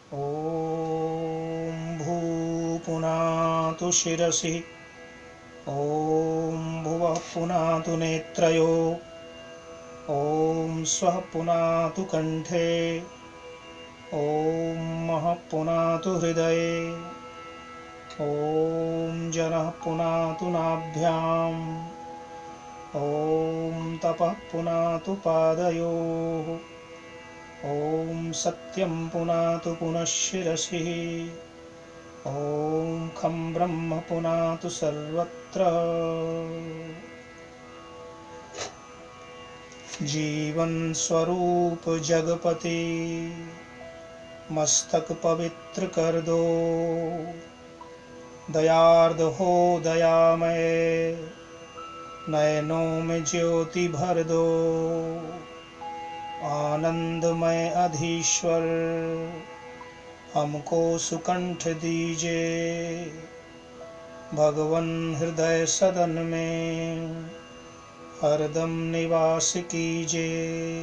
ॐ भूपुनातु शिरसि ॐ भुवः पुनातु नेत्रयो ॐ स्वः पुनातु कण्ठे ॐ महः पुनातु हृदये ॐ जनः पुनातु नाभ्याम् ॐ तपः पुनातु पादयोः ॐ सत्यं पुनातु पुनः शिरसि ॐ खं ब्रह्म पुनातु सर्वत्र। जीवन स्वरूप जगपति मस्तक पवित्र कर दो, दयार्द हो दयामय नयनों में ज्योति भर दो। आनंदमय अधीश्वर हमको सुकंठ दीजिए, भगवन हृदय सदन में हरदम निवास कीजिए।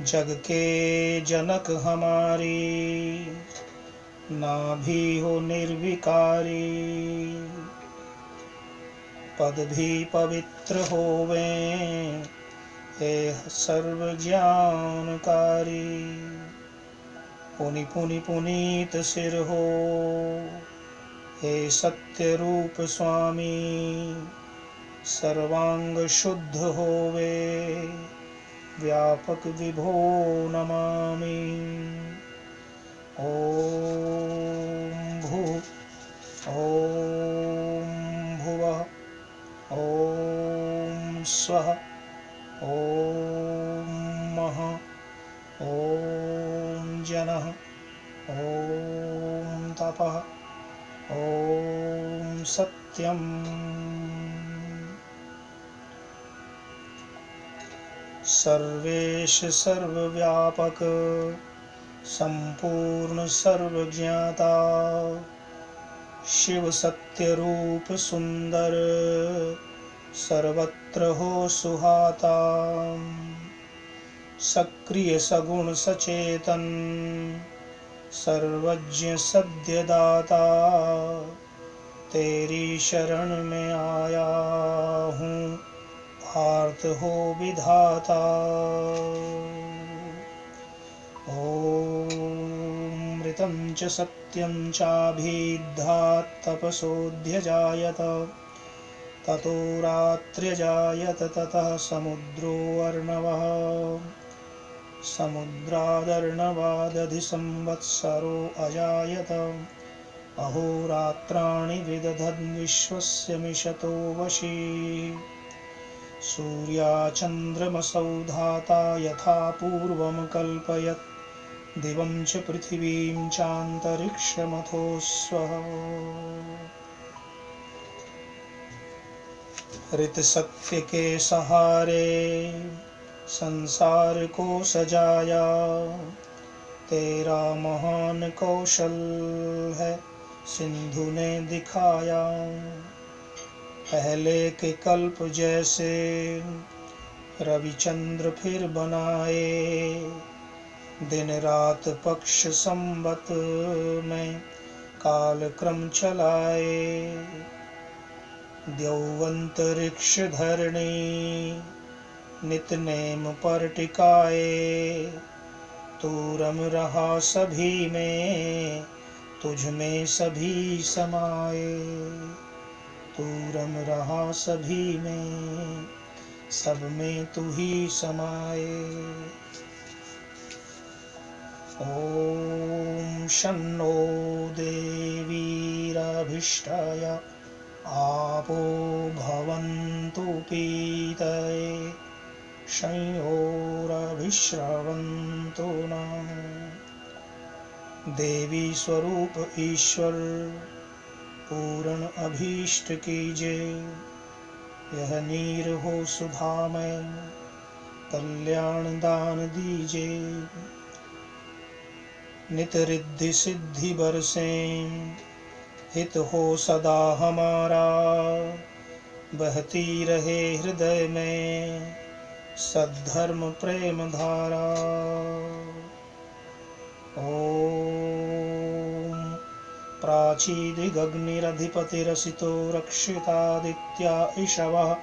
जग के जनक हमारी नाभि हो निर्विकारी, पद भी पवित्र होवे हे सर्व ज्ञानकारी। पुनि पुनि पुनीत सिर हो हे सत्य रूप स्वामी, सर्वांग शुद्ध होवे व्यापक विभो नमामि। ॐ भू ॐ भुवः ॐ स्वः ॐ महः ॐ जनः ॐ तपः ॐ सत्यम्। सर्वेश सर्वव्यापक संपूर्ण सर्वज्ञाता, शिव सत्य रूप सुंदर सर्वत्र हो सुहाता। सक्रिय सगुण सचेतन सर्वज्ञ सद्यदाता, तेरी शरण में आया हूँ आर्त हो विधाता। ॐ मृतं च सत्यं चाभिद्धात् तपसोऽध्यजायत, ततो रात्र्यजायत ततः समुद्रो अर्णवः। समुद्रादर्णवादधि संवत्सरो अजायत, अहोरात्राणि विदधद्विश्वस्य मिषतो वशी। सूर्याचन्द्रमसौ धाता यथा पूर्वं कल्पयत्, दिवं च पृथिवीं चान्तरिक्षमथो स्वः। ऋत सत्य के सहारे संसार को सजाया, तेरा महान कौशल है सिंधु ने दिखाया। पहले के कल्प जैसे रविचंद्र फिर बनाए, दिन रात पक्ष संवत में काल क्रम चलाए। द्यौवंतरिक्ष धरणी नित नेम पर टिकाए, तू रम रहा सभी में तुझ में सभी समाए। तू रम रहा सभी में सब में तू ही समाए। ओम शन्नो देवीरभिष्टाय आपो भवन्तु पीतये, संयोरभिश्रवन्तु नः। देवी स्वरूप ईश्वर पूर्ण अभीष्ट कीजिए, यह नीर हो सुधामय कल्याण दान दीजिए। नित रिद्धि सिद्धि बरसे हित हो सदा हमारा, बहती रहे हृदय में सद्धर्म प्रेम धारा। प्राचीदिगग्निरधिपतिरसितो रक्षितादित्या इषवः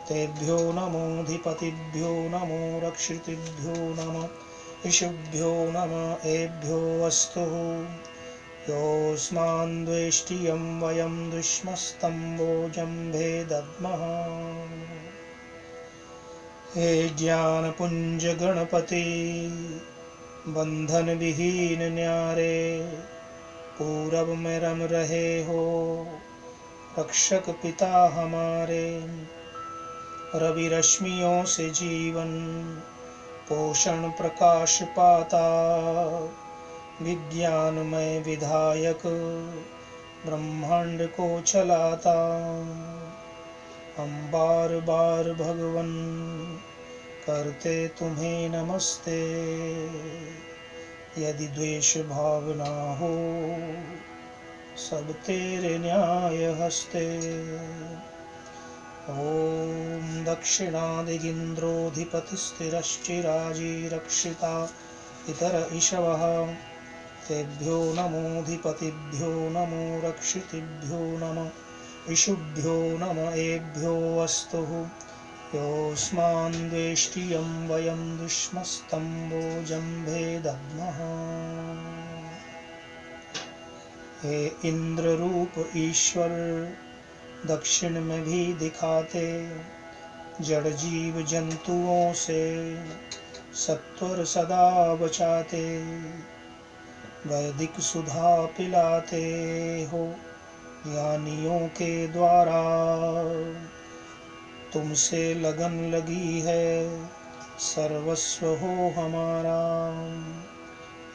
तेभ्यो नमोऽधिपतिभ्यो नमो रक्षितृभ्यो नमः इषुभ्यो नमः एभ्यो अस्तु योऽस्मान् द्वेष्टियं वयं दुष्मस्तम्भोजम्भे दद्मः। हे ज्ञानपुञ्ज गणपति बंधन विहीन न्यारे पूरब में रम रहे हो रक्षक पिता हमारे। रवि रश्मियों से जीवन पोषण प्रकाश पाता विज्ञानमय विधायक ब्रह्मांड को चलाता। हम बार बार भगवन करते तुम्हें नमस्ते। यदि द्वेष भावना हो सब तेरे न्याय हस्ते। ओम दक्षिणादिगिन्द्रोऽधिपतिस्थिरश्चिराजी रक्षिता इतर इषवः तेभ्यो नमोऽधिपतिभ्यो नमो रक्षितृभ्यो नमः इषुभ्यो नमः एभ्यो अस्तु योऽस्मान् द्वेष्टियं वयं दुष्मस्तम्भोजम्भे दद्मः। हे इंद्र रूप ईश्वर दक्षिण में भी दिखाते जड़ जीव जंतुओं से सत्वर सदा बचाते। वैदिक सुधा पिलाते हो ज्ञानियों के द्वारा। तुमसे लगन लगी है सर्वस्व हो हमारा।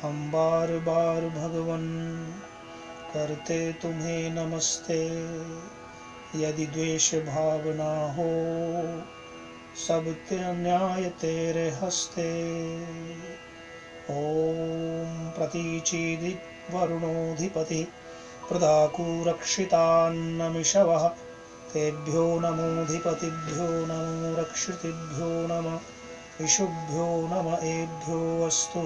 हम बार बार भगवन करते तुम्हें नमस्ते। यदि द्वेष भावना हो सब न्याय तेरे हस्ते। ओम प्रतीचि वरुणोऽधिपति प्रदाकु रक्षितान्नमिषवः तेभ्यो नमोऽधिपतिभ्यो नमो रक्षितृभ्यो नमः इषुभ्यो नमः एभ्यो अस्तु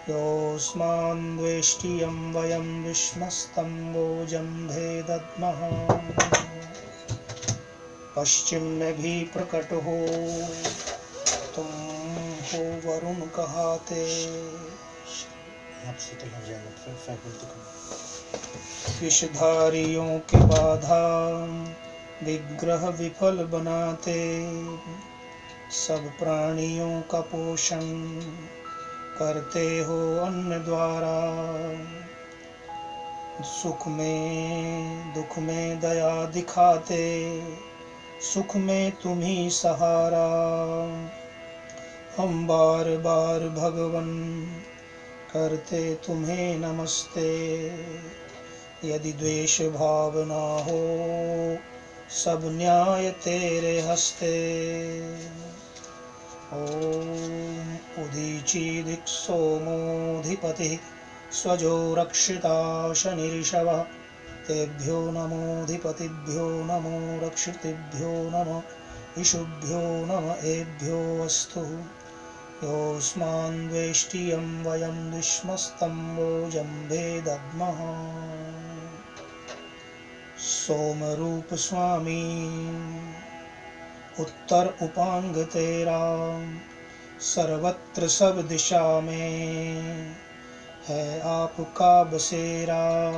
योऽस्मान् द्वेष्टियं वयं विष्मस्तम्भोजम्भे दद्मः। पश्चिम में भी प्रकट हो तुम हो वरुण कहाते। विषधारियों के बाधा विग्रह विफल बनाते। सब प्राणियों का पोषण करते हो अन्न द्वारा। सुख में दुख में दया दिखाते सुख में तुम ही सहारा। हम बार बार भगवन करते तुम्हें नमस्ते। यदि द्वेष भावना हो सब न्याय तेरे हस्ते। ओम उदीची दिक्सोमोऽधिपतिः स्वजो रक्षिता शनिरिषवः तेभ्यो नमोऽधिपतिभ्यो नमो रक्षितृभ्यो नमः इषुभ्यो नमः एभ्यो अस्तु योऽस्मान् द्वेष्टियं वयं दुष्मस्तम्भोजम्भे दद्मः। सोमरूप स्वामी उत्तर उपांग तेरा सर्वत्र सब दिशा में है आपका बसेरा।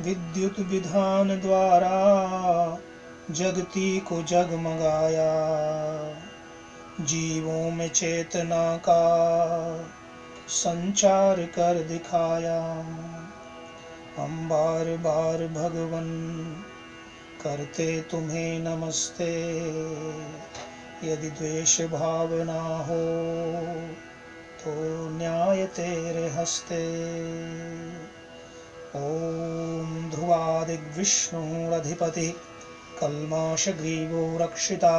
विद्युत विधान द्वारा जगती को जगमगाया। जीवों में चेतना का संचार कर दिखाया। हम बार बार भगवन करते तुम्हें नमस्ते। यदि द्वेष भावना हो तो न्याय तेरे हस्ते। ओम ध्रुवादिग्विष्णुरधिपति कल्माषग्रीवो रक्षिता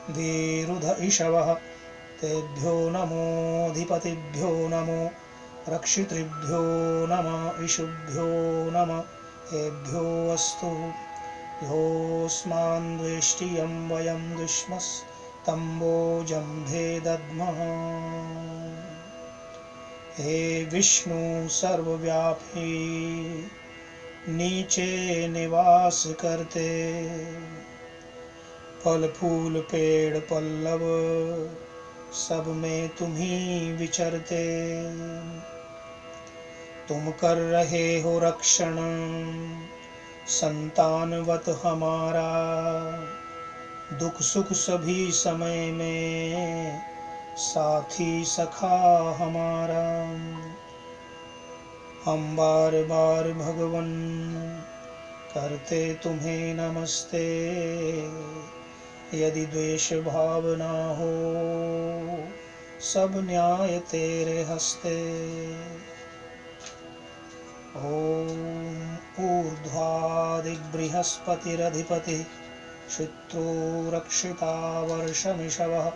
वीरुध इषवः तेभ्यो नमोऽधिपतिभ्यो नमो रक्षितृभ्यो नमः इषुभ्यो नमः एभ्यो अस्तु योऽस्मान् द्वेष्टियं वयं दुष्मस्तम्भोजम्भे दद्मः। हे विष्णु सर्वव्यापी नीचे निवास करते, फल फूल पेड़ पल्लव सब में तुम ही विचरते। तुम कर रहे हो रक्षण संतानवत हमारा, दुख सुख सभी समय में साथी सखा हमारा। हम बार बार भगवन करते तुम्हें नमस्ते, यदि द्वेष भावना हो सब न्याय तेरे हस्ते। ओम ऊर्ध्वादिक बृहस्पतिरधिपति शुक्रो रक्षिता वर्षमिषवः,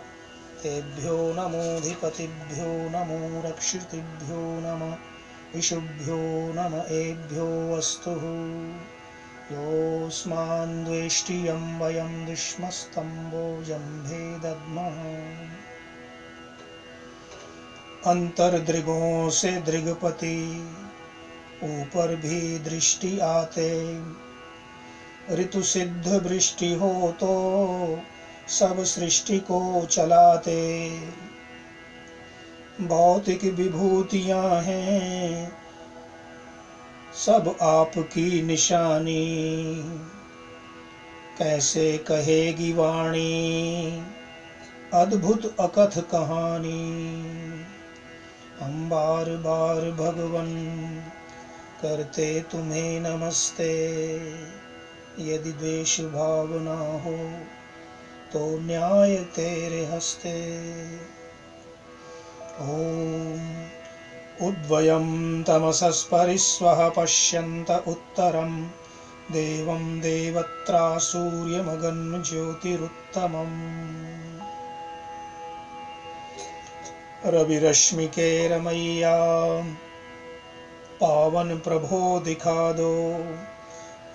तेभ्यो नमोऽधिपतिभ्यो नमो रक्षितभ्यो नमः, इषुभ्यो नम एभ्यो अस्तु। योऽस्मान् द्वेष्टियं वयं विष्मस्तम्भो जम्भे दद्मः। अंतर्दृगों से दृगपति ऊपर भी दृष्टि आते, ऋतु सिद्ध वृष्टि हो तो सब सृष्टि को चलाते। भौतिक विभूतियां हैं सब आपकी निशानी, कैसे कहेगी वाणी अद्भुत अकथ कहानी। हम बार बार भगवन करते तुम्हें नमस्ते, यदि द्वेष भावना हो तो न्याय तेरे हस्ते। ओम उद्वयं तमसस्परिस्वः पश्यन्त उत्तरं, देवं देवत्रा सूर्यमगन् ज्योतिरुत्तमम्। रविरश्मिके रमैया पावन प्रभो दिखा दो,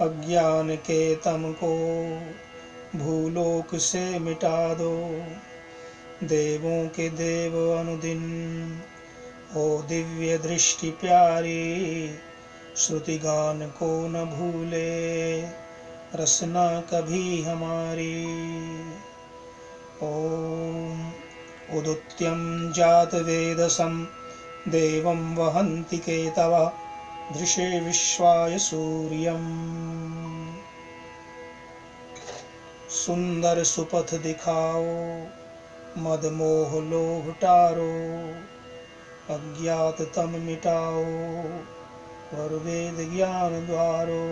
अज्ञान के तम को भूलोक से मिटा दो। देवों के देव अनुदिन हो दिव्य दृष्टि प्यारी, श्रुति गान को न भूले रसना कभी हमारी। ओम उदुत्यं जात वेदसं देवं वहन्ति केतवः, दृशे विश्वाय सूर्यम्। सुंदर सुपथ दिखाओ मद मोह लोभ टारो, अज्ञात तम मिटाओ और वेद ज्ञान द्वारो।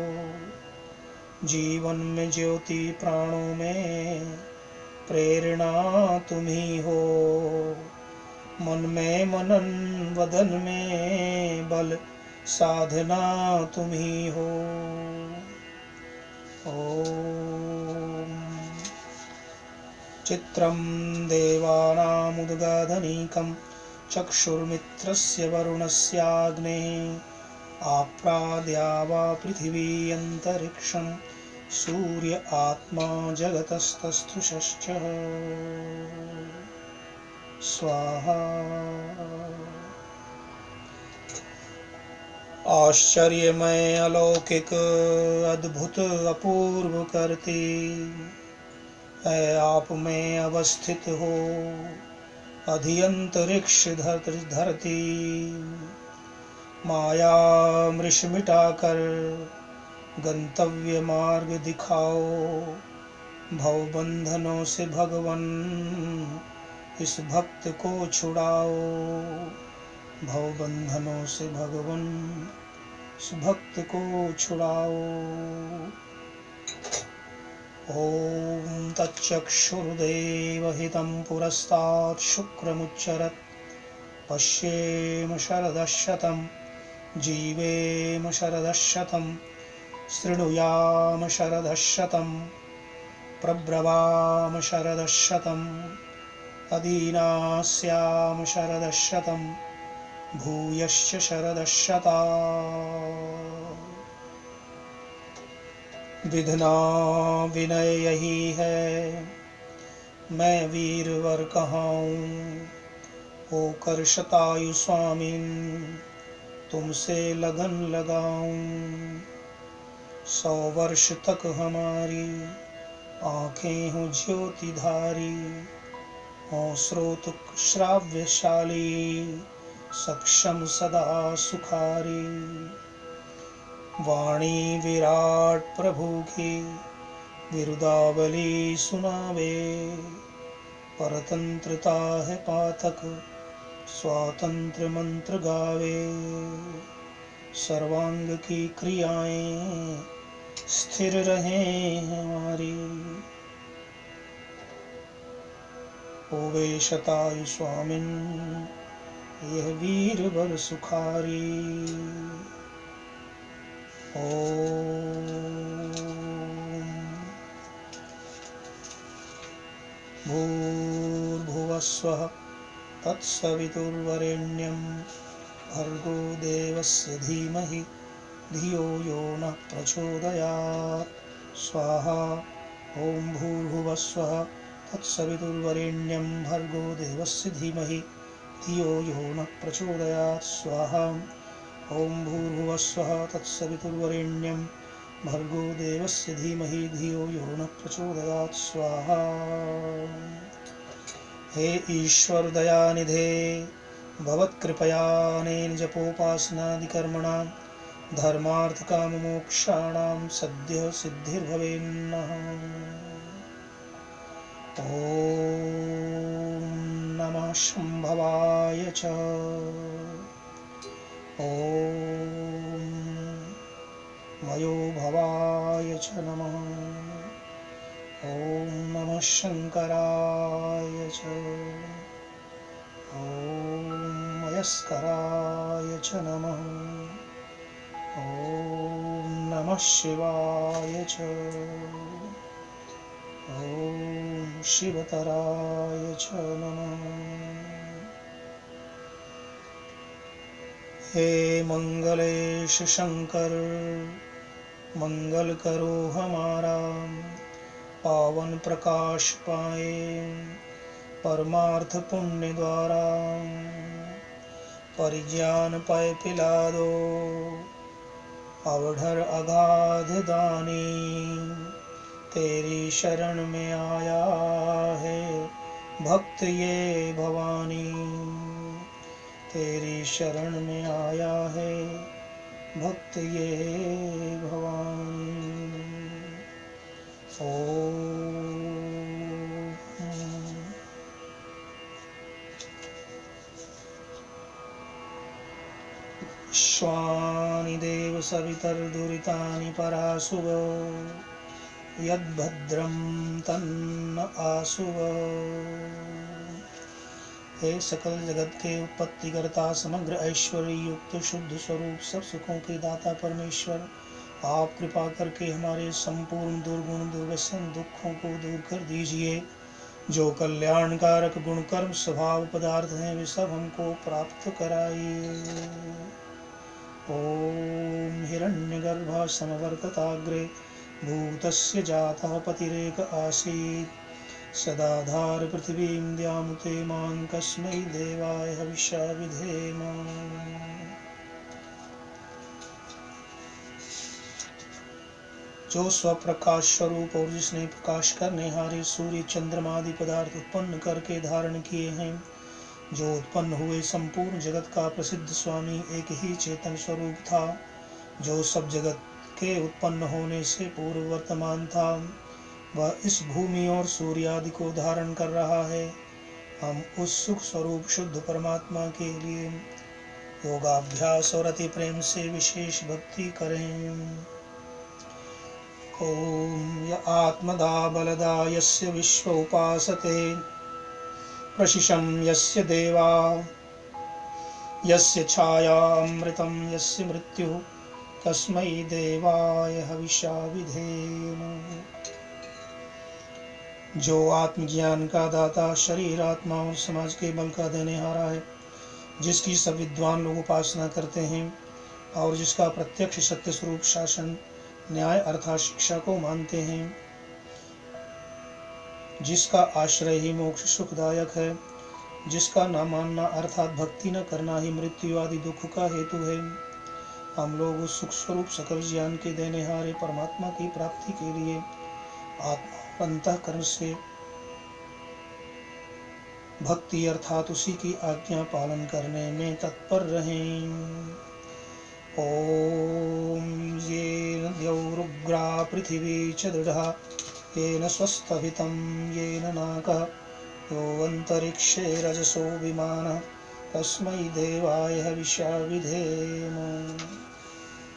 जीवन में ज्योति प्राणों में प्रेरणा तुम्ही हो, मन में मनन वदन में बल साधना तुम्ही हो। ओम चित्रं देवानामुद्गाधनीकं, चक्षुर्मित्रस्य वरुणस्याग्नेः, आप्राद्यावा पृथिवी अन्तरिक्षं, सूर्य आत्मा जगतस्तस्थुषश्च। स्वाहा। आश्चर्यमय अलौकिक अद्भुत अपूर्व करती, है आप में अवस्थित हो अधिअंतरिक्ष धरती। माया मृष मिटाकर गंतव्य मार्ग दिखाओ, भव बंधनों से भगवन इस भक्त को छुड़ाओ। भव बंधनों से भगवन इस भक्त को छुड़ाओ। ओम तच्चक्षुर्देवहितं पुरस्तात् शुक्रमुच्चरत्, पश्येम शरदः शतं जीवेम शरदः शतं, शृणुयाम शरदः शतं प्रब्रवाम शरदः शतं, अदीनास्याम शरदः शतं भूयश्च शरदः शतात्। विधना विनय यही है मैं वीरवर कहाऊं, होकर शतायु स्वामिन तुमसे लगन लगाऊं। 100 वर्ष तक हमारी आँखें हों ज्योतिधारी, हों स्रोत श्राव्यशाली, सक्षम सदा सुखारी। वाणी विराट प्रभु की बिरुदावली सुनावे, परतंत्रता है पातक स्वातंत्र मंत्र गावे। सर्वांग की क्रियाएं स्थिर रहें हमारी, होवे शतायु स्वामिन यह वीर वर सुखारी। ओम भूर्भुवस्वः तत्सवितुर्वरेण्यं भर्गो देवस्य धीमहि धियो यो नः प्रचोदयात्। स्वाहा। ओम भूर्भुवस्वः तत्सवितुर्वरेण्यं भर्गो देवस्य धीमहि धियो यो नः प्रचोदयात्। स्वाहा। ओम भूर्भुवस्वः तत्सवितुर्वरेण्यं भर्गो देवस्य धीमहि धियो यो नः प्रचोदयात्। स्वाहा। हे ईश्वर दयानिधे भवत्कृपयानेन जपोपासनादिकर्मणां धर्मार्थ काम मोक्षाणां सद्यः सिद्धिर्भवेन्नः। ओम नमः शंभवाय च। ओम मयो भवाय च नमः। ओम नमः शंकराय च। ओम मयस्कराय च नमः। ओम नमः शिवाय च। ओम शिवतराय च नमः। हे मंगलेश शंकर मंगल करो हमारा, पावन प्रकाश पाए परमार्थ पुण्य द्वारा। परिज्ञान पाए पिला दो अवढर अगाध दानी, तेरी शरण में आया है भक्त ये भवानी। तेरी शरण में आया है भक्त ये भवानी। विश्वानि देव सवितर्दुरितानि परासुव, यद्भद्रं तन्न आसुव। हे सकल जगत के उत्पत्ति करता समग्र ऐश्वर्य युक्त शुद्ध स्वरूप सब सुखों के दाता परमेश्वर, आप कृपा करके हमारे संपूर्ण दुर्गुण दुर्व्यसन दुखों को दूर कर दीजिए। जो कल्याणकारक गुण कर्म स्वभाव पदार्थ हैं वे सब हमको प्राप्त कराइए। ओम हिरण्यगर्भः समवर्तताग्रे भूतस्य जातः पतिरेक आसीत्, सदाधार पृथिवीं द्यामुते मां कस्मै देवाय हविषा विधेम। जो स्वप्रकाश स्वरूप और जिसने प्रकाश करने हारे सूर्य चंद्रमा आदि पदार्थ उत्पन्न करके धारण किए हैं, जो उत्पन्न हुए संपूर्ण जगत का प्रसिद्ध स्वामी एक ही चेतन स्वरूप था, जो सब जगत के उत्पन्न होने से पूर्व वर्तमान था, वह इस भूमि और सूर्य आदि को धारण कर रहा है। हम उस सुख स्वरूप शुद्ध परमात्मा के लिए योगाभ्यास और अति प्रेम से विशेष भक्ति करें। ओम य आत्मदा बलदा यस्य विश्व उपासते, प्रशिशं यस्य देवा, यस्य छाया अमृतं यस्य मृत्युः, तस्मै देवाय हविषा विधेम। जो आत्मज्ञान का दाता, शरीर आत्मा और समाज के बल का देनेहारा है, जिसकी सब विद्वान लोग उपासना करते हैं और जिसका प्रत्यक्ष सत्य स्वरूप शासन न्याय अर्थात शिक्षा को मानते हैं, जिसका आश्रय ही मोक्ष सुखदायक है, जिसका न मानना अर्थात भक्ति न करना ही मृत्यु आदि दुख का हेतु है। हम लोग उस सुख स्वरूप सकल ज्ञान के देनेहारे परमात्मा की प्राप्ति के लिए आत्मा और अंतःकरण से भक्ति अर्थात उसी की आज्ञा पालन करने में तत्पर रहें। ओम येन द्यौरुग्रा पृथिवी च दृढ़ा येन स्वस्थभितं येन नाकः यो अंतरिक्षे रजसो विमानः तस्मै देवाय हविषा विधेम।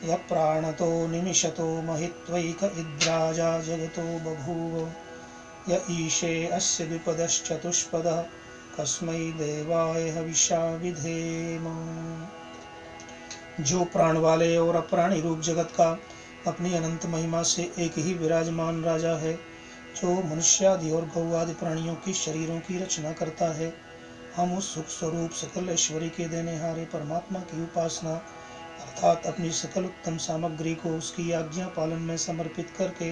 यः प्राणतो निमिषतो महित्वैक इद्राजा जगतो बभूव य ईशे अस्य द्विपदश्चतुष्पदः कस्मै देवाय हविषा विधेम। जो प्राण वाले और अप्राणी रूप जगत का अपनी अनंत महिमा से एक ही विराजमान राजा है, जो मनुष्यादि और गौ आदि प्राणियों की शरीरों की रचना करता है, हम उस सुख स्वरूप सकल ऐश्वर्य के देनेहारे परमात्मा की उपासना अर्थात अपनी सकल उत्तम सामग्री को उसकी आज्ञा पालन में समर्पित करके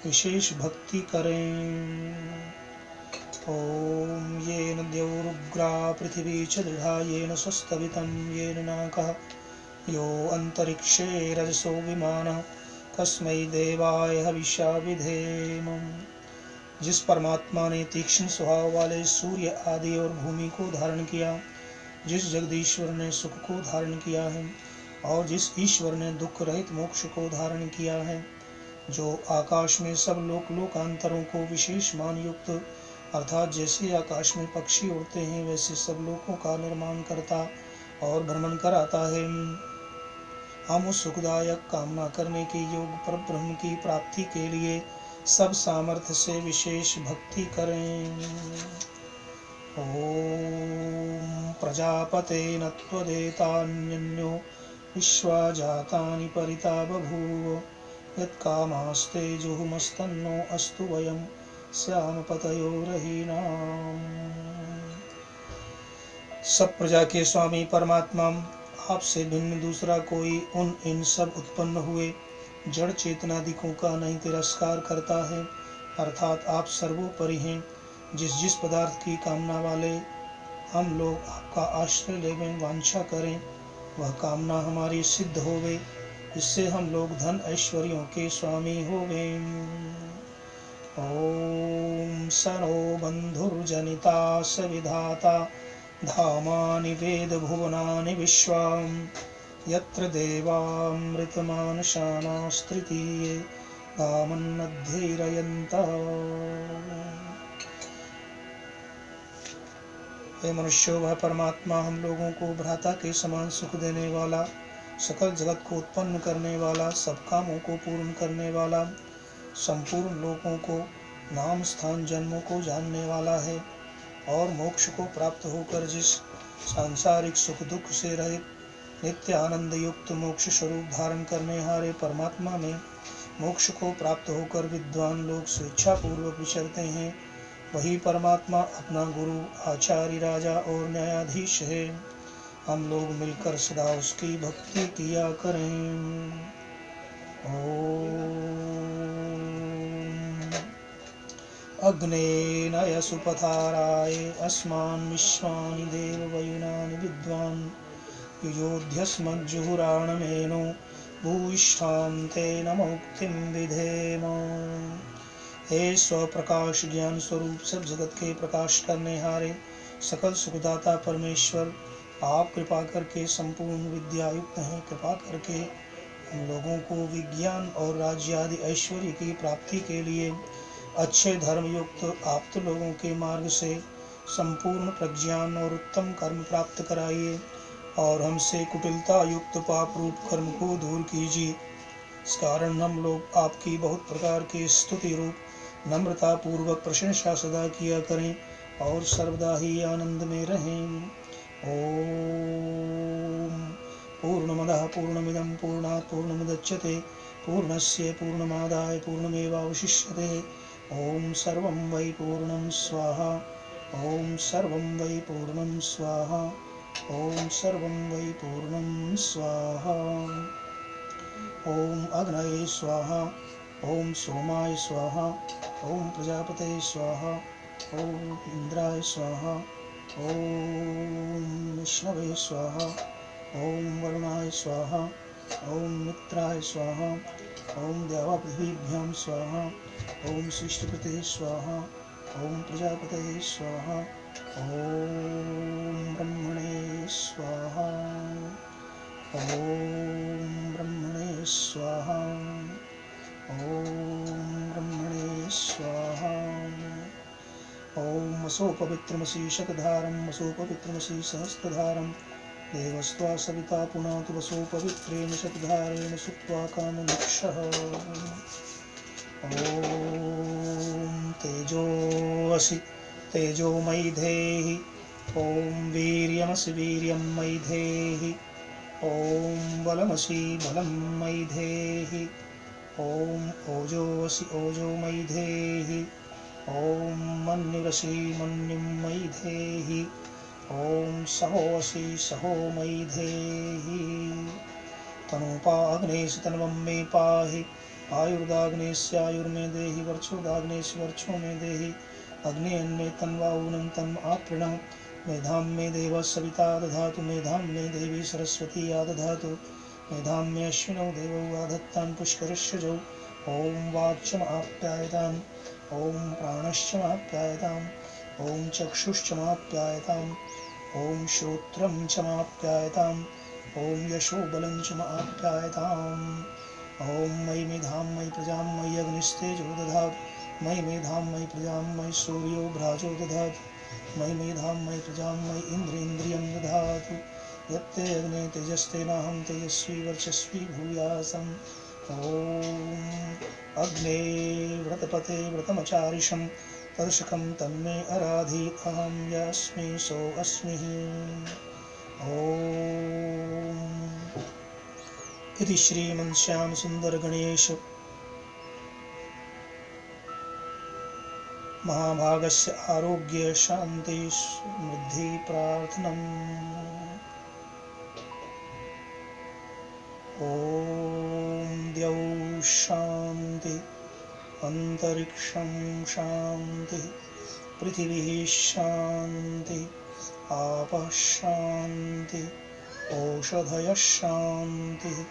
विशेष भक्ति करें। ओम येन द्यौरुग्रा पृथिवी च दृढ़ा येन स्वस्थभितं येन नाकः यो अंतरिक्षे रजसो विमानः कस्मै देवाय हविषा विधेम। जिस परमात्मा ने तीक्ष्ण स्वभाव वाले सूर्य आदि और भूमि को धारण किया, जिस जगदीश्वर ने सुख को धारण किया है और जिस ईश्वर ने दुख रहित मोक्ष को धारण किया है, जो आकाश में सब लोकांतरों को विशेष मान युक्त अर्थात जैसे आकाश में पक्षी उड़ते हैं वैसे सब लोकों का निर्माण करता और भ्रमण कराता है, हम उस सुखदायक कामना करने के योग पर ब्रह्म की प्राप्ति के लिए सब सामर्थ्य से विशेष भक्ति करें। ओम प्रजापते न त्वदेतान्यन्यो विश्वा जातानि परिता बभूव यत्कामास्ते जुहुमस्तन्नो अस्तु वयं स्याम पतयोरहीनाम्। सब प्रजा के स्वामी परमात्मा आपसे भिन्न दूसरा कोई इन सब उत्पन्न हुए जड़ चेतनादिकों का नहीं तिरस्कार करता है, अर्थात आप सर्वोपरि हैं। जिस पदार्थ की कामना वाले हम लोग आपका आश्रय लेने वांछा करें, वह कामना हमारी सिद्ध होवे, इससे हम लोग धन ऐश्वर्यों के स्वामी होवे। ओम सनो बंधुर्जनिता स विधाता धामानि वेद भुवनानि विश्वाम यत्र देवामृतमानशानास्तृतीये धामन्नध्यैरयन्तः। हे मनुष्यों, वह परमात्मा हम लोगों को भ्राता के समान सुख देने वाला, सकल जगत को उत्पन्न करने वाला, सब कामों को पूर्ण करने वाला, संपूर्ण लोकों को नाम स्थान जन्मों को जानने वाला है और मोक्ष को प्राप्त होकर जिस सांसारिक सुख दुख से रहित नित्य आनंद युक्त मोक्ष स्वरूप धारण करने हारे परमात्मा में मोक्ष को प्राप्त होकर विद्वान लोग स्वेच्छा पूर्वक विचरते हैं, वही परमात्मा अपना गुरु आचार्य राजा और न्यायाधीश है। हम लोग मिलकर सदा उसकी भक्ति किया करें। अग्ने नय सुपथाराय अस्मान् विश्वानि देववयुनानि विद्वान् युयोध्यस्मज्जुहुराणमेनो भूयिष्ठां तेन मुक्तिं विधेम। हे स्वप्रकाश ज्ञान स्वरूप सब जगत के प्रकाश करने हारे सकल सुखदाता परमेश्वर, आप कृपा करके संपूर्ण विद्या युक्त हैं। कृपा करके हम लोगों को विज्ञान और राज्य आदि ऐश्वर्य की प्राप्ति के लिए अच्छे धर्म युक्त आप्त लोगों के मार्ग से संपूर्ण प्रज्ञान और उत्तम कर्म प्राप्त कराइए और हमसे कुटिलता युक्त पाप रूप कर्म को दूर कीजिए। इस कारण हम लोग आपकी बहुत प्रकार के स्तुति रूप नम्रता पूर्वक प्रशंसा सदा किया करें और सर्वदा ही आनंद में रहें। ओम पूर्णमदः पूर्णमिदं पूर्णात् पूर्णमुदच्यते पूर्णस्य पूर्णमादाय पूर्णमेवावशिष्यते। ओम सर्वं वै पूर्णं स्वाहा। ओम सर्वं वै पूर्णं स्वाहा। ओम सर्वं वै पूर्णं स्वाहा। ओम अग्नये स्वाहा। ओम सोमाय स्वाहा। ओम प्रजापते स्वाहा। ओम इंद्राय स्वाहा। ॐ विष्णवे स्वाहा। ॐ वरुणाय स्वाहा। ॐ मित्राय स्वाहा। ॐ देवापृथिव्यां स्वाहा। ॐ सृष्टिपते स्वाहा। ॐ प्रजापतये स्वाहा। ॐ ब्रह्मणे स्वाहा। ॐ ब्रह्मणे स्वाहा। ॐ ब्रह्मणे स्वाहा। ॐ वसोपवित्रमसि शतधारं वसोपवित्रमसि सहस्रधारं देवस्त्वा सविता पुनातु वसोपवित्रेण शतधारेण सुत्वा काममोक्षः। ॐ तेजोऽसि तेजोमयि धेहि। ॐ वीर्यमसि वीर्यं मयि धेहि। ॐ बलमसि बलं मयि धेहि। ॐ ओजोऽसि ओजो मयि धेहि। ॐ मन्युरसि मन्युं मयि धेहि। ॐ सहोऽसि सहो मयि धेहि। तनूपाग्नेषु तन्वं मे पाहि। आयुर्दाग्नेस्यायुर्मे देहि। वर्चोदाग्नेषु वर्चो मे देहि। अग्नेऽन्मे तन्वाऊनं तन्म आपृणः। मेधां मे देवः सविता दधातु। मेधां मे देवी सरस्वती आदधातु। मेधां मे अश्विनौ देवौ आधत्तां पुष्करस्य जौ। ॐ वाक्चमाप्यायताम्। ॐ प्राणश्चमाप्यायताम्। ॐ चक्षुश्चमाप्यायताम्। ॐ श्रोत्रं चमाप्यायताम्। ॐ यशोबलं चमाप्यायताम्। ॐ मयि मेधां मयि प्रजां मयि अग्निस्तेजो दधातु। मयि मेधां मयि प्रजां मयि सूर्यो भ्राजो दधातु। मयि मेधां मयि प्रजां मयि इन्द्रियं दधातु। यत्ते अग्ने तेजस्तेनाहं तेजस्वी वर्चस्वी भूयासम्। ॐ अग्ने व्रतपते व्रतमचारिषं तदशकं तन्मे अराधीत्। अहं यस्मि सोऽस्मि। ॐ इति श्रीमन्श्यामसुन्दरगणेश महाभागस्य आरोग्य शान्ति समृद्धि प्रार्थनम्। ॐ द्यौः शान्ति अन्तरिक्षं शान्ति पृथिवी शान्ति आपः शान्ति औषधयः शान्ति